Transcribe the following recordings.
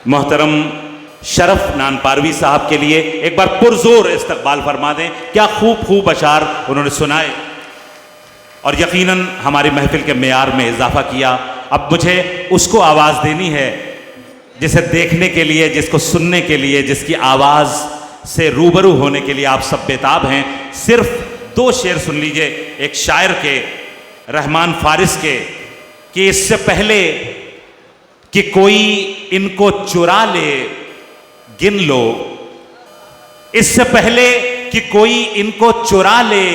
मोहतरम शरफ नानपारवी साहब के लिए एक बार पुरजोर इस्तकबाल फरमा दें। क्या खूब अशार उन्होंने सुनाए और यकीनन हमारी महफिल के मेयार में इजाफा किया। अब मुझे उसको आवाज़ देनी है जिसे देखने के लिए, जिसको सुनने के लिए, जिसकी आवाज़ से रूबरू होने के लिए आप सब बेताब हैं। सिर्फ 2 शेर सुन लीजिए एक शायर के, रहमान फारिस के, कि इससे पहले कि कोई इनको चुरा ले गिन लो, इससे पहले कि कोई इनको चुरा ले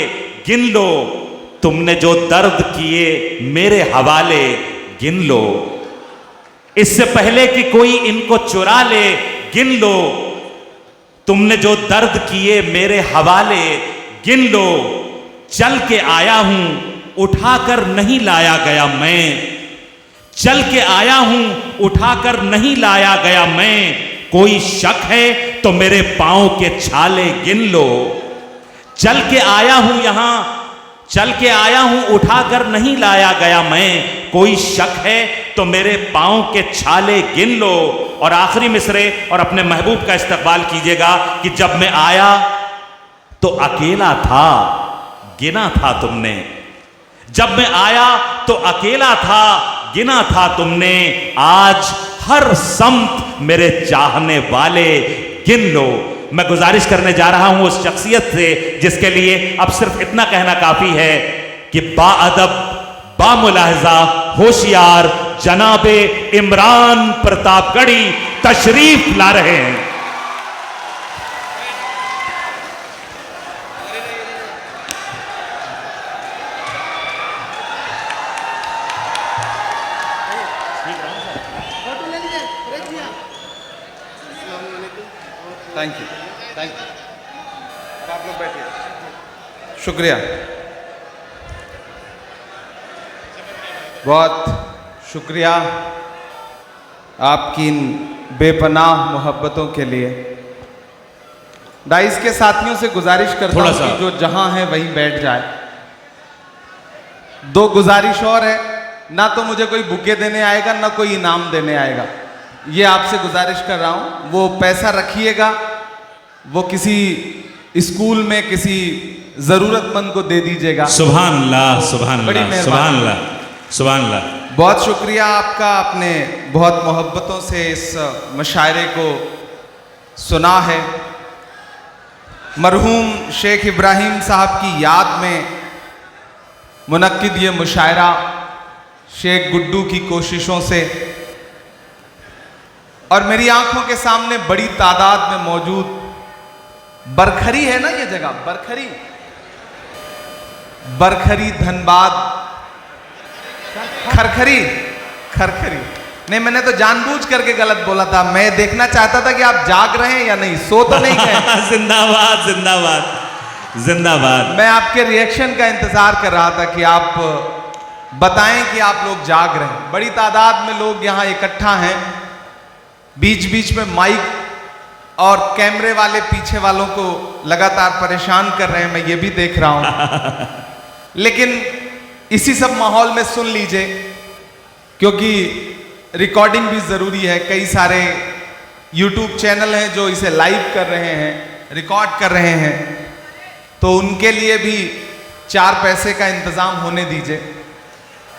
गिन लो, तुमने जो दर्द किए मेरे हवाले गिन लो। इससे पहले कि कोई इनको चुरा ले गिन लो, तुमने जो दर्द किए मेरे हवाले गिन लो। चल के आया हूं उठाकर नहीं लाया गया मैं, चल के आया हूं उठाकर नहीं लाया गया मैं। कोई शक है तो मेरे पांव के छाले गिन लो। चल के आया हूं यहां, चल के आया हूं उठाकर नहीं लाया गया मैं। कोई शक है तो मेरे पांव के छाले गिन लो। और आखिरी मिसरे और अपने महबूब का इस्तकबाल कीजिएगा कि जब मैं आया तो अकेला था, गिना था तुमने। जब मैं आया तो अकेला था, गिना था तुमने। आज हर समत मेरे चाहने वाले गिन लो। मैं गुजारिश करने जा रहा हूं उस शख्सियत से जिसके लिए अब सिर्फ इतना कहना काफी है कि बाअदब, बामुलाहजा, होशियार जनाबे इमरान प्रतापगढ़ी तशरीफ ला रहे हैं। Thank you. आप लोग बैठिए। शुक्रिया, बहुत शुक्रिया आपकी इन बेपनाह मोहब्बतों के लिए। डाइस के साथियों से गुजारिश करता हूं कि जो जहां है वहीं बैठ जाए। 2 गुजारिश और है, ना तो मुझे कोई बुके देने आएगा ना कोई इनाम देने आएगा। ये आपसे गुजारिश कर रहा हूं, वो पैसा रखिएगा, वो किसी स्कूल में किसी जरूरतमंद को दे दीजिएगा। सुभान अल्लाह, सुभान अल्लाह, सुभान अल्लाह, सुभान अल्लाह। बहुत शुक्रिया आपका, आपने बहुत मोहब्बतों से इस मुशायरे को सुना है। मरहूम शेख इब्राहिम साहब की याद में मुनक्किद ये मुशायरा शेख गुड्डू की कोशिशों से, और मेरी आंखों के सामने बड़ी तादाद में मौजूद बरखरी है ना, ये जगह बरखरी, बरखरी धनबाद, खरखरी, खरखरी नहीं, मैंने तो जानबूझ करके गलत बोला था। मैं देखना चाहता था कि आप जाग रहे हैं या नहीं, सो तो नहीं गए। जिंदाबाद, जिंदाबाद, जिंदाबाद। मैं आपके रिएक्शन का इंतजार कर रहा था कि आप बताएं कि आप लोग जाग रहे हैं। बड़ी तादाद में लोग यहां इकट्ठा हैं, बीच बीच में माइक और कैमरे वाले पीछे वालों को लगातार परेशान कर रहे हैं, मैं ये भी देख रहा हूं। लेकिन इसी सब माहौल में सुन लीजिए, क्योंकि रिकॉर्डिंग भी जरूरी है। कई सारे यूट्यूब चैनल हैं जो इसे लाइव कर रहे हैं, रिकॉर्ड कर रहे हैं, तो उनके लिए भी 4 पैसे का इंतजाम होने दीजिए।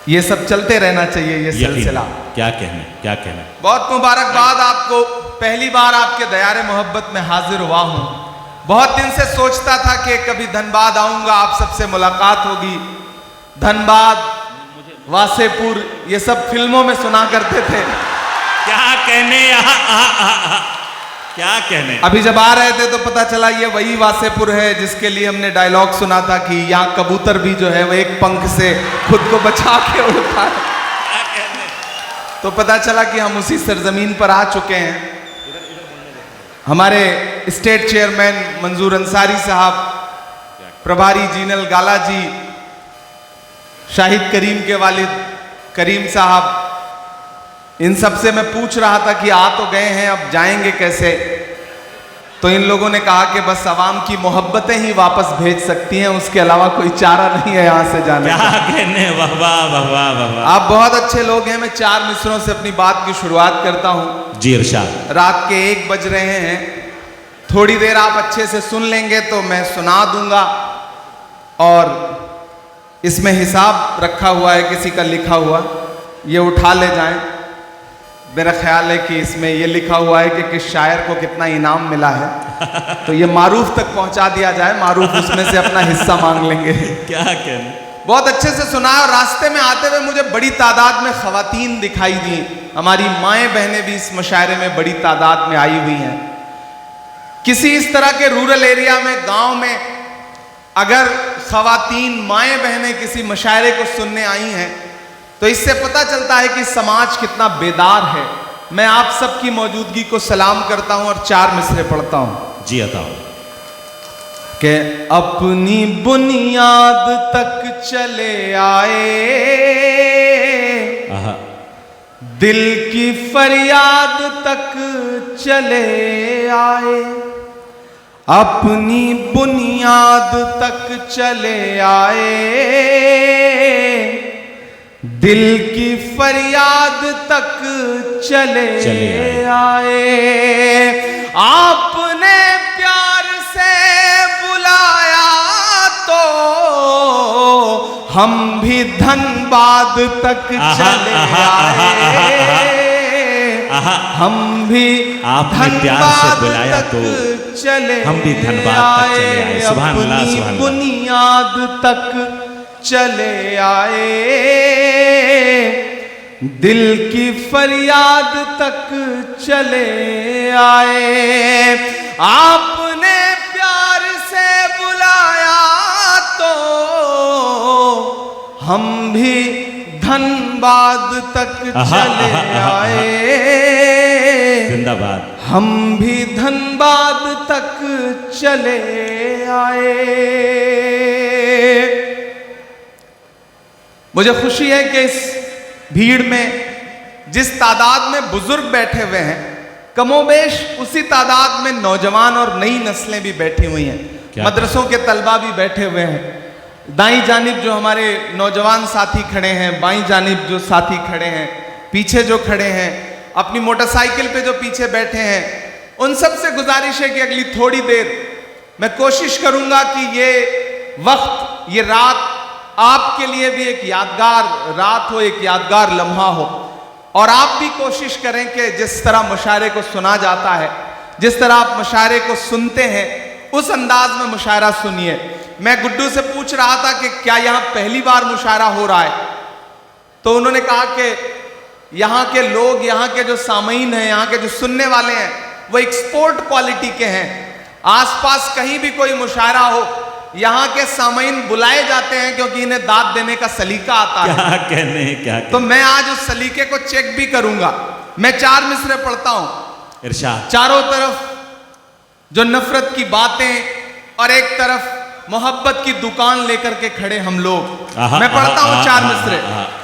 ये सब चलते रहना चाहिए, ये सिलसिला। क्या कहने, क्या कहने। बहुत मुबारकबाद आपको, पहली बार आपके दयारे मोहब्बत में हाजिर हुआ हूं। बहुत दिन से सोचता था कि कभी धनबाद आऊंगा, आप सबसे मुलाकात होगी। धनबाद, वासेपुर, ये सब फिल्मों में सुना करते थे। क्या कहने, क्या कहने। अभी जब आ रहे थे तो पता चला ये वही वासेपुर है जिसके लिए हमने डायलॉग सुना था कि यहाँ कबूतर भी जो है वो एक पंख से खुद को बचा के उड़ता है। तो पता चला कि हम उसी सरजमीन पर आ चुके हैं। हमारे स्टेट चेयरमैन मंजूर अंसारी साहब, प्रभारी जीनल गाला जी, शाहिद करीम के वालिद करीम साहब, इन सब से मैं पूछ रहा था कि आ तो गए हैं, अब जाएंगे कैसे। तो इन लोगों ने कहा कि बस आवाम की मोहब्बतें ही वापस भेज सकती हैं, उसके अलावा कोई चारा नहीं है यहाँ से जाने क्या का। कहने, वाह वाह वाह वाह वाह वाह। आप बहुत अच्छे लोग हैं। मैं 4 मिसरों से अपनी बात की शुरुआत करता हूँ। जी इरशाद। रात के 1 बज रहे हैं, थोड़ी देर आप अच्छे से सुन लेंगे तो मैं सुना दूंगा, और इसमें हिसाब रखा हुआ है किसी का लिखा हुआ, ये उठा ले जाएं। मेरा ख्याल है कि इसमें ये लिखा हुआ है कि किस शायर को कितना इनाम मिला है, तो ये मारूफ तक पहुंचा दिया जाए, मारूफ उसमें से अपना हिस्सा मांग लेंगे। क्या कहने। बहुत अच्छे से सुना। और रास्ते में आते हुए मुझे बड़ी तादाद में खवातीन दिखाई दी। हमारी माएँ बहनें भी इस मुशायरे में बड़ी तादाद में आई हुई हैं। किसी इस तरह के रूरल एरिया में, गांव में अगर खवातीन माएँ बहनें किसी मुशायरे को सुनने आई हैं तो इससे पता चलता है कि समाज कितना बेदार है। मैं आप सबकी मौजूदगी को सलाम करता हूं और 4 मिसरे पढ़ता हूं। जी अताओ। कि अपनी बुनियाद तक चले आए, दिल की फरियाद तक चले आए, अपनी बुनियाद तक चले आए, दिल की फरियाद तक चले आए। आपने प्यार से बुलाया तो हम भी धनबाद तक चले आए, हम भी आपने प्यार से बुलाया तो चले हम भी धनबाद तक चले आए। सुभान अल्लाह, सुभान अल्लाह। बुनियाद तक चले आए, दिल की फरियाद तक चले आए। आपने प्यार से बुलाया तो हम भी धनबाद तक चले आए, जिंदाबाद। हम भी धनबाद तक चले आए। मुझे खुशी है कि इस भीड़ में जिस तादाद में बुजुर्ग बैठे हुए हैं, कमोबेश उसी तादाद में नौजवान और नई नस्लें भी बैठी हुई हैं। मदरसों के तलबा भी बैठे हुए हैं। दाईं जानिब जो हमारे नौजवान साथी खड़े हैं, बाईं जानिब जो साथी खड़े हैं, पीछे जो खड़े हैं, अपनी मोटरसाइकिल पे जो पीछे बैठे हैं, उन सब से गुजारिश है कि अगली थोड़ी देर मैं कोशिश करूंगा कि ये वक्त, ये रात आपके लिए भी एक यादगार रात हो, एक यादगार लम्हा हो। और आप भी कोशिश करें कि जिस तरह मुशायरे को सुना जाता है, जिस तरह आप मुशायरे को सुनते हैं, उस अंदाज में मुशायरा सुनिए। मैं गुड्डू से पूछ रहा था कि क्या यहाँ पहली बार मुशायरा हो रहा है, तो उन्होंने कहा कि यहाँ के लोग, यहाँ के जो सामीन हैं, यहाँ के जो सुनने वाले हैं, वो एक्सपोर्ट क्वालिटी के हैं। आसपास कहीं भी कोई मुशायरा हो, यहाँ के सामीन बुलाए जाते हैं क्योंकि इन्हें दाद देने का सलीका आता है। क्या कहने, क्या कहने। तो मैं आज उस सलीके को चेक भी करूंगा। मैं 4 मिसरे पढ़ता हूं। इरशाद। चारों तरफ जो नफरत की बातें और एक तरफ मोहब्बत की दुकान लेकर के खड़े हम लोग। मैं पढ़ता हूं 4 मिसरे।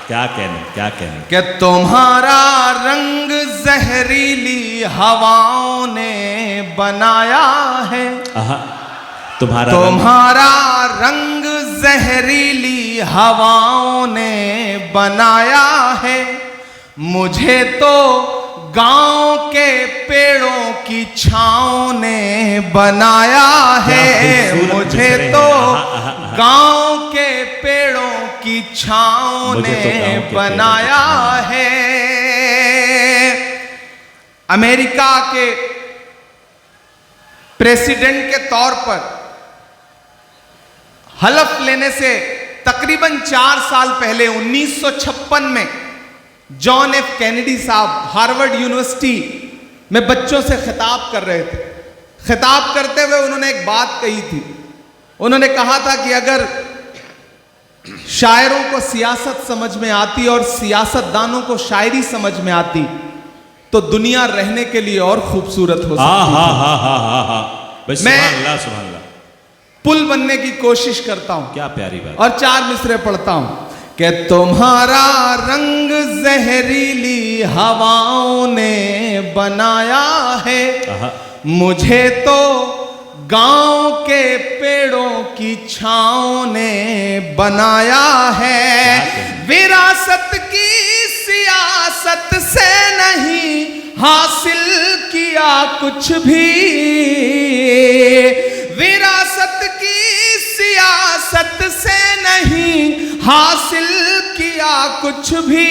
क्या कहने, क्या कहने। कि तुम्हारा रंग जहरीली हवाओं ने बनाया है, तुम्हारा रंग जहरीली हवाओं ने बनाया है, मुझे तो गांव के पेड़ों की छाँव ने बनाया है, मुझे तो गांव के पेड़ों की छाँव ने बनाया है। अमेरिका के प्रेसिडेंट के तौर पर हलफ लेने से तकरीबन 4 साल पहले 1956 में जॉन एफ कैनेडी साहब हार्वर्ड यूनिवर्सिटी में बच्चों से खिताब कर रहे थे। खिताब करते हुए उन्होंने एक बात कही थी। उन्होंने कहा था कि अगर शायरों को सियासत समझ में आती और सियासतदानों को शायरी समझ में आती तो दुनिया रहने के लिए और खूबसूरत हो सकती है। मैं पुल बनने की कोशिश करता हूं। क्या प्यारी बात। और 4 मिसरे पढ़ता हूं कि तुम्हारा रंग जहरीली हवाओं ने बनाया है, मुझे तो गांव के पेड़ों की छाँव ने बनाया है। विरासत की सियासत से नहीं हासिल किया कुछ भी, विरासत की सियासत से नहीं हासिल किया कुछ भी।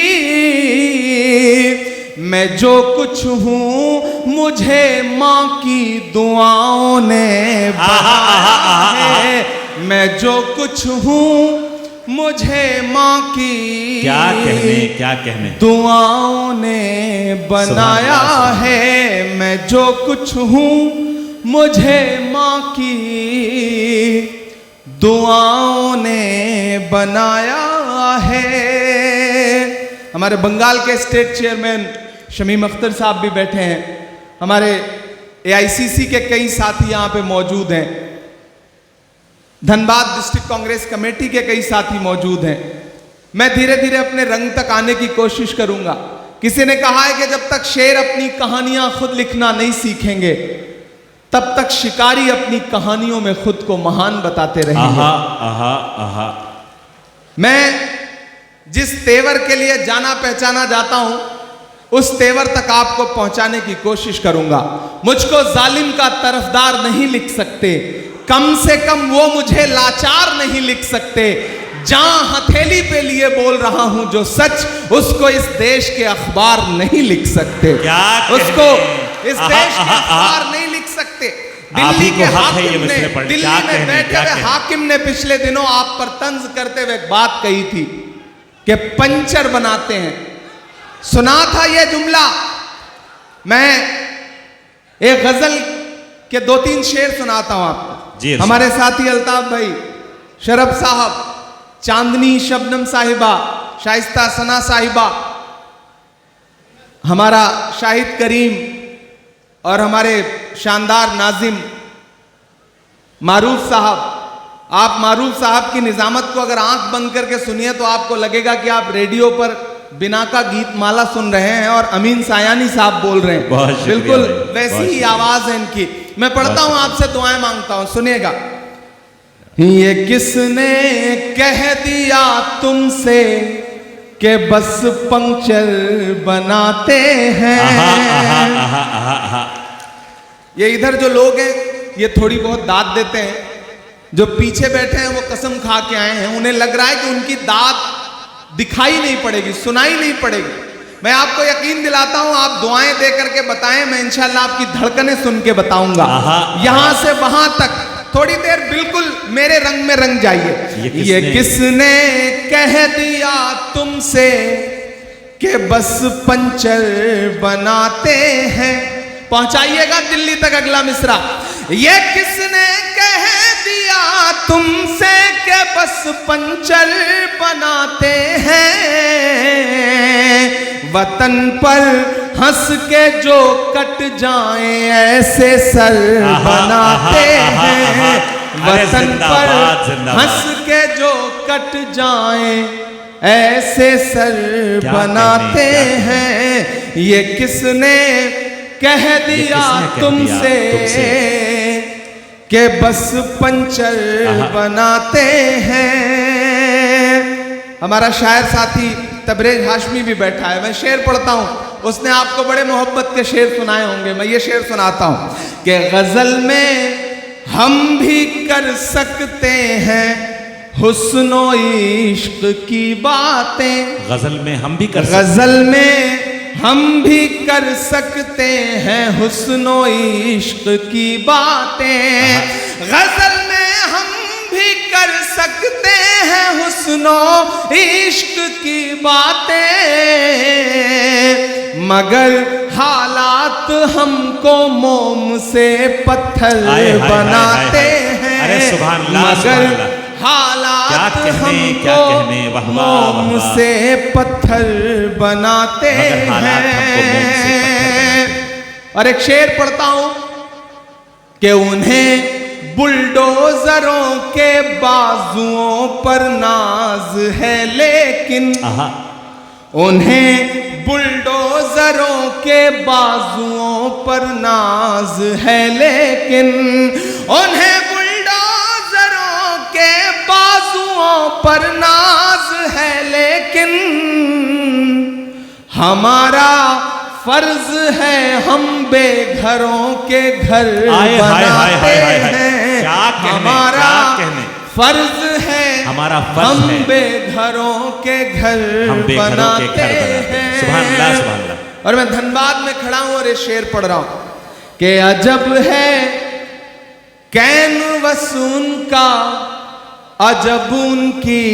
मैं जो कुछ हूँ मुझे माँ की दुआओं ने बनाया है। मैं जो कुछ हूँ मुझे माँ की क्या कहने दुआओं ने बनाया है। मैं जो कुछ हूँ मुझे माँ की दुआओं ने बनाया है। हमारे बंगाल के स्टेट चेयरमैन शमीम अख्तर साहब भी बैठे हैं। हमारे AICC के कई साथी यहाँ पे मौजूद हैं। धनबाद डिस्ट्रिक्ट कांग्रेस कमेटी के कई साथी मौजूद हैं। मैं धीरे धीरे अपने रंग तक आने की कोशिश करूंगा। किसी ने कहा है कि जब तक शेर अपनी कहानियां खुद लिखना नहीं सीखेंगे तब तक शिकारी अपनी कहानियों में खुद को महान बताते रहेंगे। मैं जिस तेवर के लिए जाना पहचाना जाता हूं उस तेवर तक आपको पहुंचाने की कोशिश करूंगा। मुझको जालिम का तरफदार नहीं लिख सकते, कम से कम वो मुझे लाचार नहीं लिख सकते। जहां हथेली पे लिए बोल रहा हूं जो सच, उसको इस देश के अखबार नहीं लिख सकते। उसको इस देश के अखबार नहीं लिख सकते। दिल्ली के हाकिम ने, दिल्ली में बैठे हुए हाकिम ने पिछले दिनों आप पर तंज करते हुए एक बात कही थी कि पंचर बनाते हैं। सुना था यह जुमला। मैं एक गजल के 2-3 शेर सुनाता हूं आपको। हमारे साथी अल्ताफ भाई, शरफ साहब, चांदनी शबनम साहिबा, शाइस्ता सना साहिबा, हमारा शाहिद करीम और हमारे शानदार नाजिम मारूफ साहब। आप मारूफ साहब की निजामत को अगर आंख बंद करके सुनिए तो आपको लगेगा कि आप रेडियो पर बिना का गीत माला सुन रहे हैं और अमीन सायानी साहब बोल रहे हैं। बिल्कुल वैसी ही आवाज है इनकी। मैं पढ़ता हूं, आपसे दुआएं मांगता हूं, सुनिएगा। ये किसने कह दिया तुमसे कि बस पंक्चर बनाते हैं। ये इधर जो लोग हैं ये थोड़ी बहुत दाद देते हैं, जो पीछे बैठे हैं वो कसम खा के आए हैं। उन्हें लग रहा है कि उनकी दाद दिखाई नहीं पड़ेगी, सुनाई नहीं पड़ेगी। मैं आपको यकीन दिलाता हूं, आप दुआएं दे करके बताएं, मैं इंशाल्लाह आपकी धड़कनें सुन के बताऊंगा। यहां से वहां तक थोड़ी देर बिल्कुल मेरे रंग में रंग जाइए। ये किसने कह दिया तुमसे कि बस पंचर बनाते हैं। पहुंचाइएगा दिल्ली तक अगला मिसरा। ये किसने कह दिया तुमसे कि बस पंचर बनाते हैं। वतन पर हंस के जो कट जाएं ऐसे सर बनाते हैं। वतन पर हंस के जो कट जाएं ऐसे सर बनाते हैं। ये किसने कह दिया तुमसे कि बस पंचर बनाते हैं। हमारा शायर साथी तबरेज हाशमी भी बैठा है। मैं शेर पढ़ता हूं, उसने आपको बड़े मोहब्बत के शेर सुनाए होंगे। मैं ये शेर सुनाता हूं कि गजल में हम भी कर सकते हैं हुस्नो इश्क की बातें। गजल में हम भी कर सकते हैं हुस्नो इश्क की बातें। गजल में हम भी कर सकते हैं हुस्नो इश्क की बातें, मगर हालात हमको मोम से पत्थर बनाते हैं। मगर हालात हमको मोम से पत्थर बनाते हैं। और एक शेर पढ़ता हूं कि उन्हें बुलडोजरों के बाजुओं पर नाज है, लेकिन उन्हें बुलडोजरों के बाजुओं पर नाज है, लेकिन उन्हें बुलडोजरों के बाजुओं पर नाज है, लेकिन हमारा फर्ज है हम बेघरों के घर बनाते हैं। हमारा फर्ज है, हमारा फर्ज हम है बेघरों के घर बनाते हैं। सुभान अल्लाह, सुभान अल्लाह। और मैं धनबाद में खड़ा हूं और ये शेर पढ़ रहा हूं कि अजब है कैनवस उनका, अजब उनकी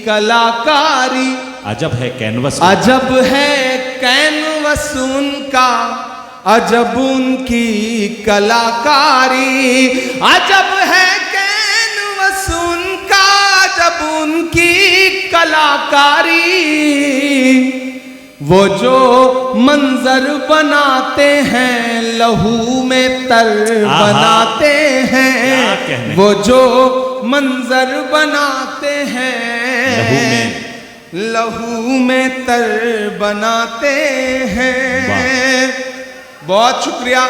कलाकारी। अजब है कैनवस, अजब है कैनवस उनका, अजब उनकी कलाकारी। अजब है कैनवस उनका, अजब उनकी कलाकारी। वो जो मंजर बनाते हैं लहू में तर बनाते हैं। वो जो मंजर बनाते हैं लहू में तर बनाते हैं। बहुत शुक्रिया।